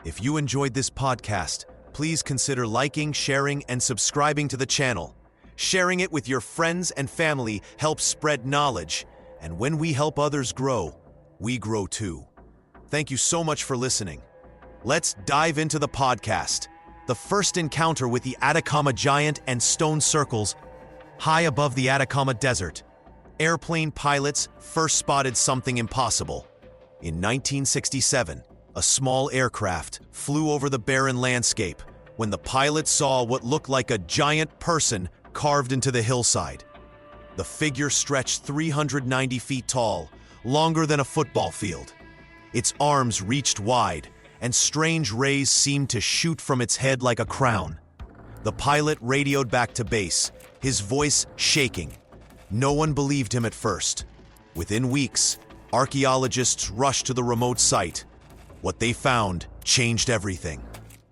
If you enjoyed this podcast, please consider liking, sharing, and subscribing to the channel. Sharing it with your friends and family helps spread knowledge, and when we help others grow, we grow too. Thank you so much for listening. Let's dive into the podcast. The first encounter with the Atacama giant and stone circles. High above the Atacama Desert, airplane pilots first spotted something impossible. In 1967, a small aircraft flew over the barren landscape when the pilots saw what looked like a giant person carved into the hillside. The figure stretched 390 feet tall, longer than a football field. Its arms reached wide, and strange rays seemed to shoot from its head like a crown. The pilot radioed back to base, his voice shaking. No one believed him at first. Within weeks, archaeologists rushed to the remote site. What they found changed everything.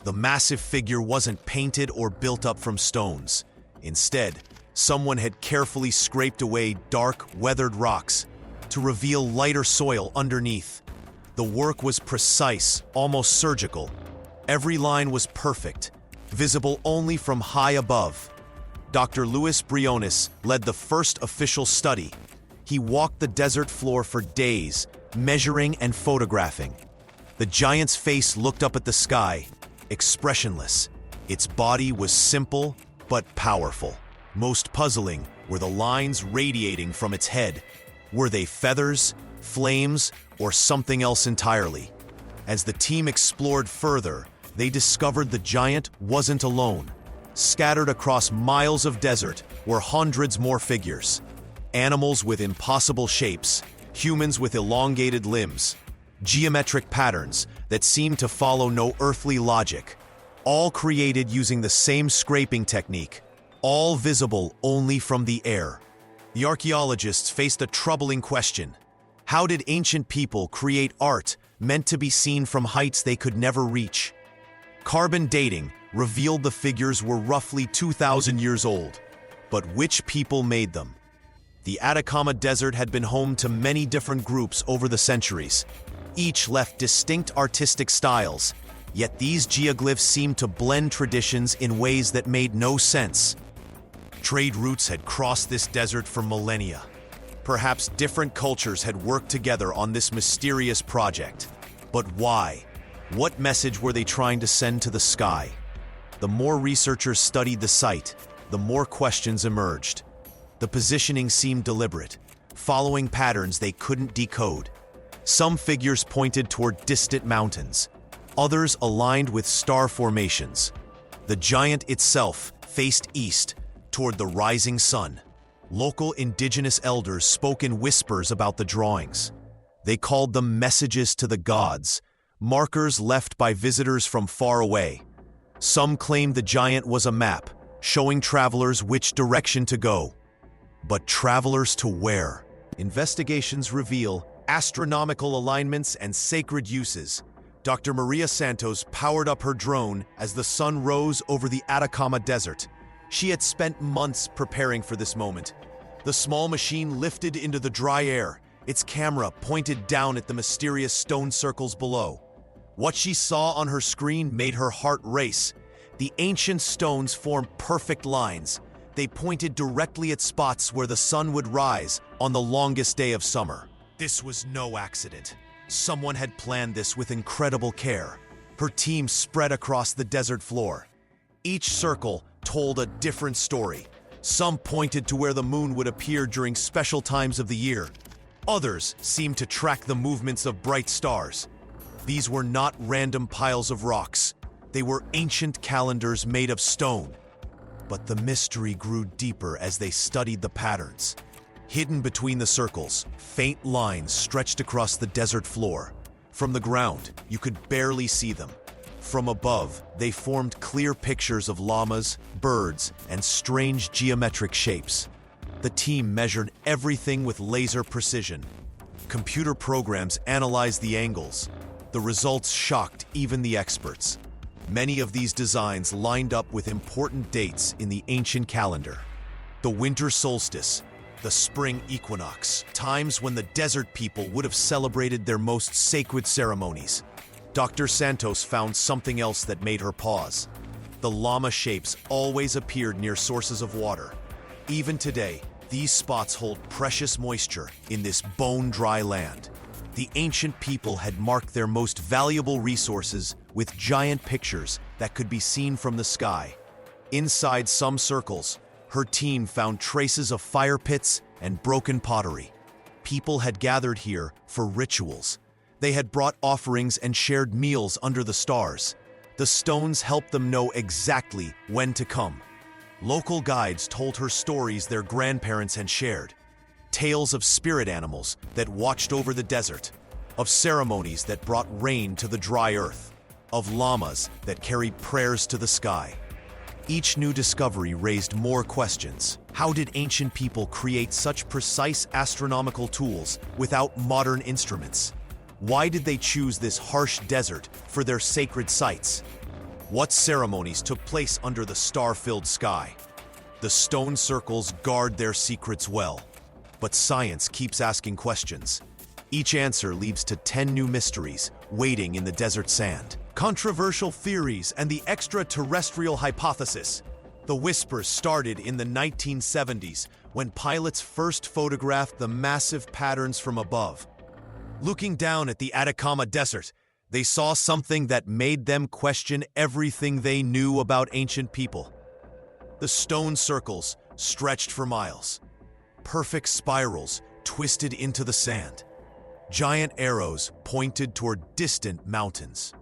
The massive figure wasn't painted or built up from stones. Instead, someone had carefully scraped away dark, weathered rocks to reveal lighter soil underneath. The work was precise, almost surgical. Every line was perfect, visible only from high above. Dr. Luis Briones led the first official study. He walked the desert floor for days, measuring and photographing. The giant's face looked up at the sky, expressionless. Its body was simple but powerful. Most puzzling were the lines radiating from its head. Were they feathers, flames, or something else entirely? As the team explored further, they discovered the giant wasn't alone. Scattered across miles of desert were hundreds more figures. Animals with impossible shapes, humans with elongated limbs, geometric patterns that seemed to follow no earthly logic, all created using the same scraping technique, all visible only from the air. The archaeologists faced a troubling question. How did ancient people create art meant to be seen from heights they could never reach? Carbon dating revealed the figures were roughly 2,000 years old. But which people made them? The Atacama Desert had been home to many different groups over the centuries. Each left distinct artistic styles, yet these geoglyphs seemed to blend traditions in ways that made no sense. Trade routes had crossed this desert for millennia. Perhaps different cultures had worked together on this mysterious project. But why? What message were they trying to send to the sky? The more researchers studied the site, the more questions emerged. The positioning seemed deliberate, following patterns they couldn't decode. Some figures pointed toward distant mountains, others aligned with star formations. The giant itself faced east, toward the rising sun. Local indigenous elders spoke in whispers about the drawings. They called them messages to the gods, markers left by visitors from far away. Some claimed the giant was a map, showing travelers which direction to go. But travelers to where? Investigations reveal astronomical alignments and sacred uses. Dr. Maria Santos powered up her drone as the sun rose over the Atacama Desert. She had spent months preparing for this moment. The small machine lifted into the dry air, its camera pointed down at the mysterious stone circles below. What she saw on her screen made her heart race. The ancient stones formed perfect lines. They pointed directly at spots where the sun would rise on the longest day of summer. This was no accident. Someone had planned this with incredible care. Her team spread across the desert floor. Each circle told a different story. Some pointed to where the moon would appear during special times of the year. Others seemed to track the movements of bright stars. These were not random piles of rocks. They were ancient calendars made of stone. But the mystery grew deeper as they studied the patterns. Hidden between the circles, faint lines stretched across the desert floor. From the ground, you could barely see them. From above, they formed clear pictures of llamas, birds, and strange geometric shapes. The team measured everything with laser precision. Computer programs analyzed the angles. The results shocked even the experts. Many of these designs lined up with important dates in the ancient calendar. The winter solstice, the spring equinox, times when the desert people would have celebrated their most sacred ceremonies. Dr. Santos found something else that made her pause. The llama shapes always appeared near sources of water. Even today, these spots hold precious moisture in this bone-dry land. The ancient people had marked their most valuable resources with giant pictures that could be seen from the sky. Inside some circles, her team found traces of fire pits and broken pottery. People had gathered here for rituals. They had brought offerings and shared meals under the stars. The stones helped them know exactly when to come. Local guides told her stories their grandparents had shared. Tales of spirit animals that watched over the desert, of ceremonies that brought rain to the dry earth, of llamas that carried prayers to the sky. Each new discovery raised more questions. How did ancient people create such precise astronomical tools without modern instruments? Why did they choose this harsh desert for their sacred sites? What ceremonies took place under the star-filled sky? The stone circles guard their secrets well. But science keeps asking questions. Each answer leads to 10 new mysteries waiting in the desert sand. Controversial theories and the extraterrestrial hypothesis. The whispers started in the 1970s when pilots first photographed the massive patterns from above. Looking down at the Atacama desert, they saw something that made them question everything they knew about ancient people. The stone circles stretched for miles. Perfect spirals twisted into the sand. Giant arrows pointed toward distant mountains.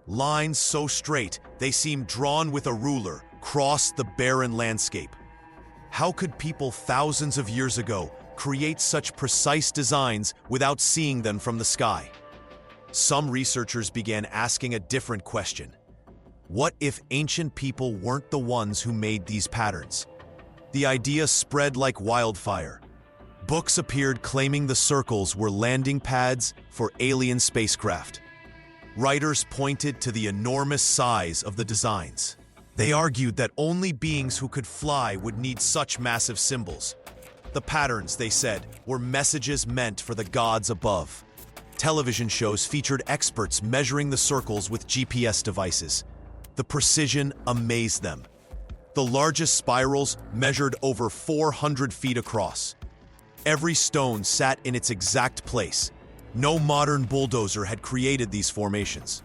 Lines so straight they seemed drawn with a ruler crossed the barren landscape. How could people thousands of years ago create such precise designs without seeing them from the sky? Some researchers began asking a different question. What if ancient people weren't the ones who made these patterns? The idea spread like wildfire. Books appeared claiming the circles were landing pads for alien spacecraft. Writers pointed to the enormous size of the designs. They argued that only beings who could fly would need such massive symbols. The patterns, they said, were messages meant for the gods above. Television shows featured experts measuring the circles with GPS devices. The precision amazed them. The largest spirals measured over 400 feet across. Every stone sat in its exact place. No modern bulldozer had created these formations.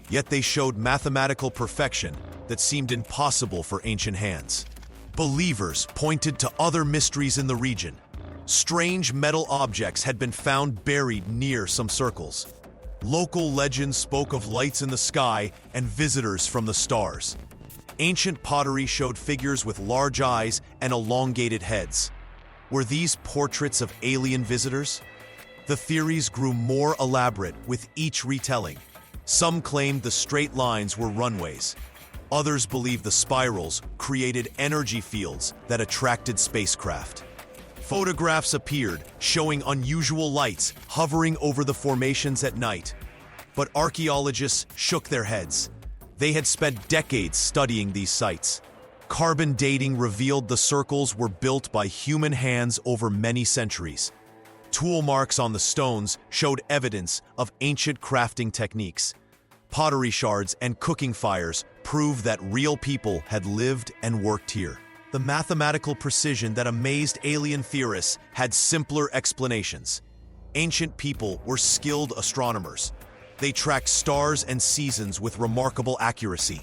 Yet they showed mathematical perfection that seemed impossible for ancient hands. Believers pointed to other mysteries in the region. Strange metal objects had been found buried near some circles. Local legends spoke of lights in the sky and visitors from the stars. Ancient pottery showed figures with large eyes and elongated heads. Were these portraits of alien visitors? The theories grew more elaborate with each retelling. Some claimed the straight lines were runways. Others believed the spirals created energy fields that attracted spacecraft. Photographs appeared showing unusual lights hovering over the formations at night. But archaeologists shook their heads. They had spent decades studying these sites. Carbon dating revealed the circles were built by human hands over many centuries. Tool marks on the stones showed evidence of ancient crafting techniques. Pottery shards and cooking fires proved that real people had lived and worked here. The mathematical precision that amazed alien theorists had simpler explanations. Ancient people were skilled astronomers. They tracked stars and seasons with remarkable accuracy.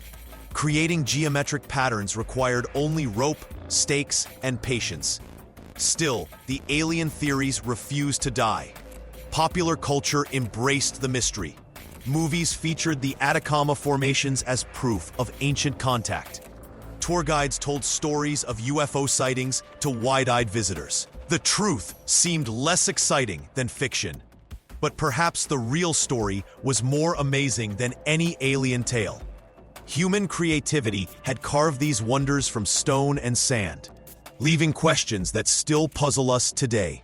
Creating geometric patterns required only rope, stakes, and patience. Still, the alien theories refused to die. Popular culture embraced the mystery. Movies featured the Atacama formations as proof of ancient contact. Tour guides told stories of UFO sightings to wide-eyed visitors. The truth seemed less exciting than fiction. But perhaps the real story was more amazing than any alien tale. Human creativity had carved these wonders from stone and sand, leaving questions that still puzzle us today.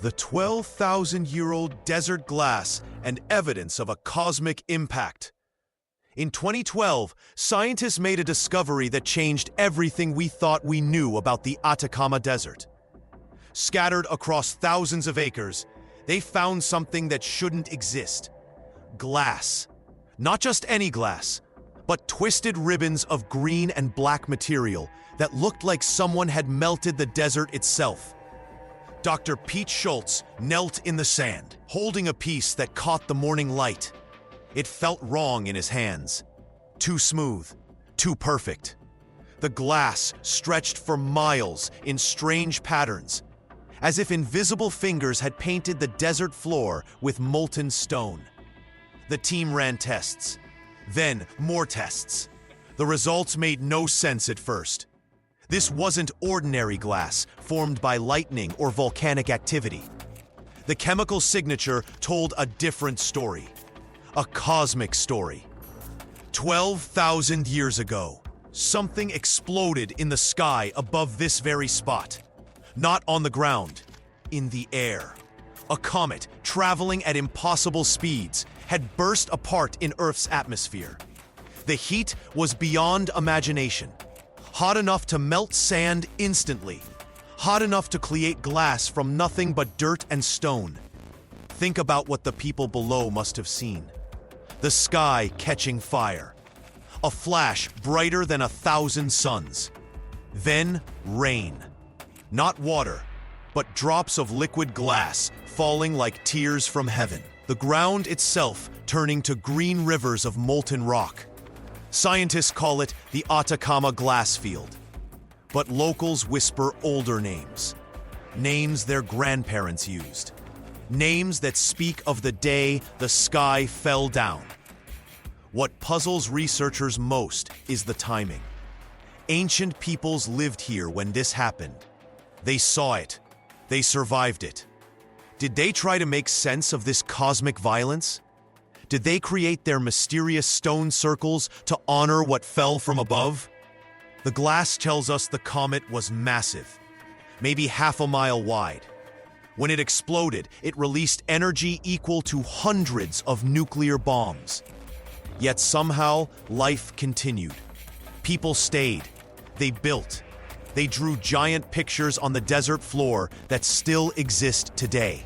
The 12,000-year-old desert glass and evidence of a cosmic impact. In 2012, scientists made a discovery that changed everything we thought we knew about the Atacama Desert. Scattered across thousands of acres, they found something that shouldn't exist: glass. Not just any glass, but twisted ribbons of green and black material that looked like someone had melted the desert itself. Dr. Pete Schultz knelt in the sand, holding a piece that caught the morning light. It felt wrong in his hands. Too smooth, too perfect. The glass stretched for miles in strange patterns, as if invisible fingers had painted the desert floor with molten stone. The team ran tests, then more tests. The results made no sense at first. This wasn't ordinary glass formed by lightning or volcanic activity. The chemical signature told a different story, a cosmic story. 12,000 years ago, something exploded in the sky above this very spot. Not on the ground, in the air. A comet, traveling at impossible speeds, had burst apart in Earth's atmosphere. The heat was beyond imagination. Hot enough to melt sand instantly. Hot enough to create glass from nothing but dirt and stone. Think about what the people below must have seen. The sky catching fire. A flash brighter than 1,000 suns. Then rain. Not water, but drops of liquid glass falling like tears from heaven. The ground itself turning to green rivers of molten rock. Scientists call it the Atacama glass field. But locals whisper older names. Names their grandparents used. Names that speak of the day the sky fell down. What puzzles researchers most is the timing. Ancient peoples lived here when this happened. They saw it. They survived it. Did they try to make sense of this cosmic violence? Did they create their mysterious stone circles to honor what fell from above? The glass tells us the comet was massive, maybe half a mile wide. When it exploded, it released energy equal to hundreds of nuclear bombs. Yet somehow, life continued. People stayed. They built. They drew giant pictures on the desert floor that still exist today.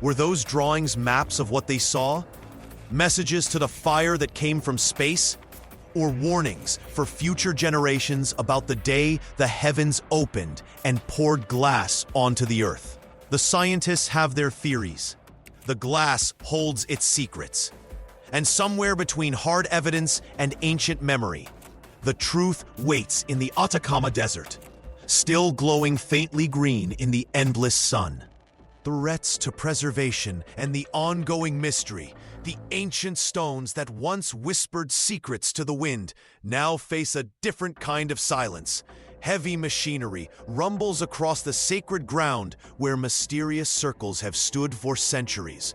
Were those drawings maps of what they saw? Messages to the fire that came from space? Or warnings for future generations about the day the heavens opened and poured glass onto the earth? The scientists have their theories. The glass holds its secrets. And somewhere between hard evidence and ancient memory, the truth waits in the Atacama Desert, still glowing faintly green in the endless sun. Threats to preservation and the ongoing mystery, the ancient stones that once whispered secrets to the wind now face a different kind of silence. Heavy machinery rumbles across the sacred ground where mysterious circles have stood for centuries.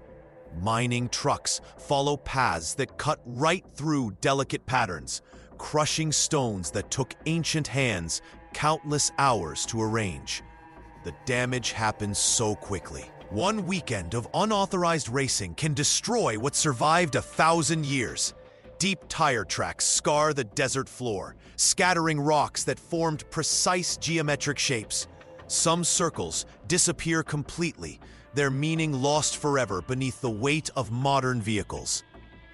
Mining trucks follow paths that cut right through delicate patterns, crushing stones that took ancient hands countless hours to arrange. The damage happens so quickly. One weekend of unauthorized racing can destroy what survived 1,000 years. Deep tire tracks scar the desert floor, scattering rocks that formed precise geometric shapes. Some circles disappear completely, their meaning lost forever beneath the weight of modern vehicles.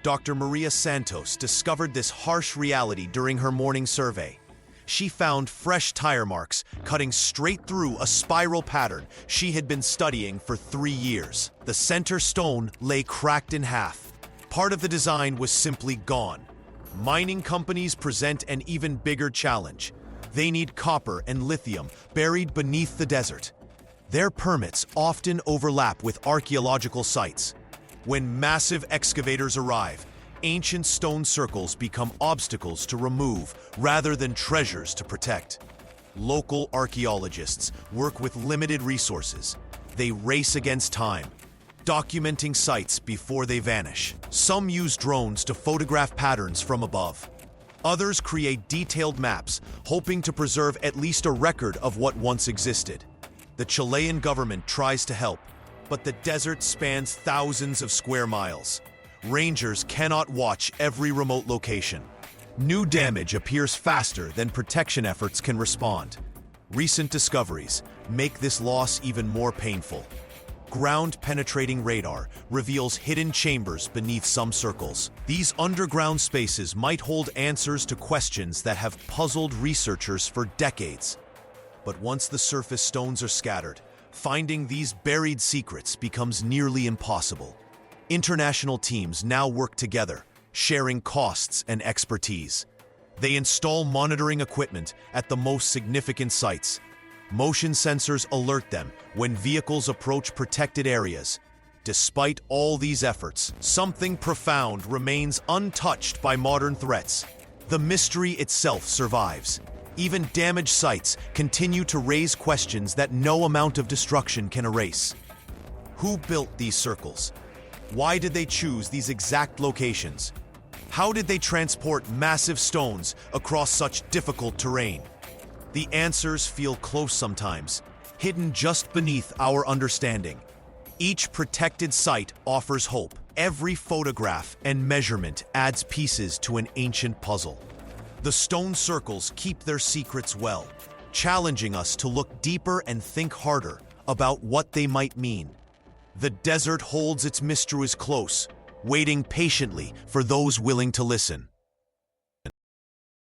Dr. Maria Santos discovered this harsh reality during her morning survey. She found fresh tire marks cutting straight through a spiral pattern she had been studying for 3 years. The center stone lay cracked in half. Part of the design was simply gone. Mining companies present an even bigger challenge. They need copper and lithium buried beneath the desert. Their permits often overlap with archaeological sites. When massive excavators arrive, ancient stone circles become obstacles to remove rather than treasures to protect. Local archaeologists work with limited resources. They race against time, documenting sites before they vanish. Some use drones to photograph patterns from above. Others create detailed maps, hoping to preserve at least a record of what once existed. The Chilean government tries to help, but the desert spans thousands of square miles. Rangers cannot watch every remote location. New damage appears faster than protection efforts can respond. Recent discoveries make this loss even more painful. Ground-penetrating radar reveals hidden chambers beneath some circles. These underground spaces might hold answers to questions that have puzzled researchers for decades. But once the surface stones are scattered, finding these buried secrets becomes nearly impossible. International teams now work together, sharing costs and expertise. They install monitoring equipment at the most significant sites. Motion sensors alert them when vehicles approach protected areas. Despite all these efforts, something profound remains untouched by modern threats. The mystery itself survives. Even damaged sites continue to raise questions that no amount of destruction can erase. Who built these circles? Why did they choose these exact locations? How did they transport massive stones across such difficult terrain? The answers feel close sometimes, hidden just beneath our understanding. Each protected site offers hope. Every photograph and measurement adds pieces to an ancient puzzle. The stone circles keep their secrets well, challenging us to look deeper and think harder about what they might mean. The desert holds its mysteries close, waiting patiently for those willing to listen.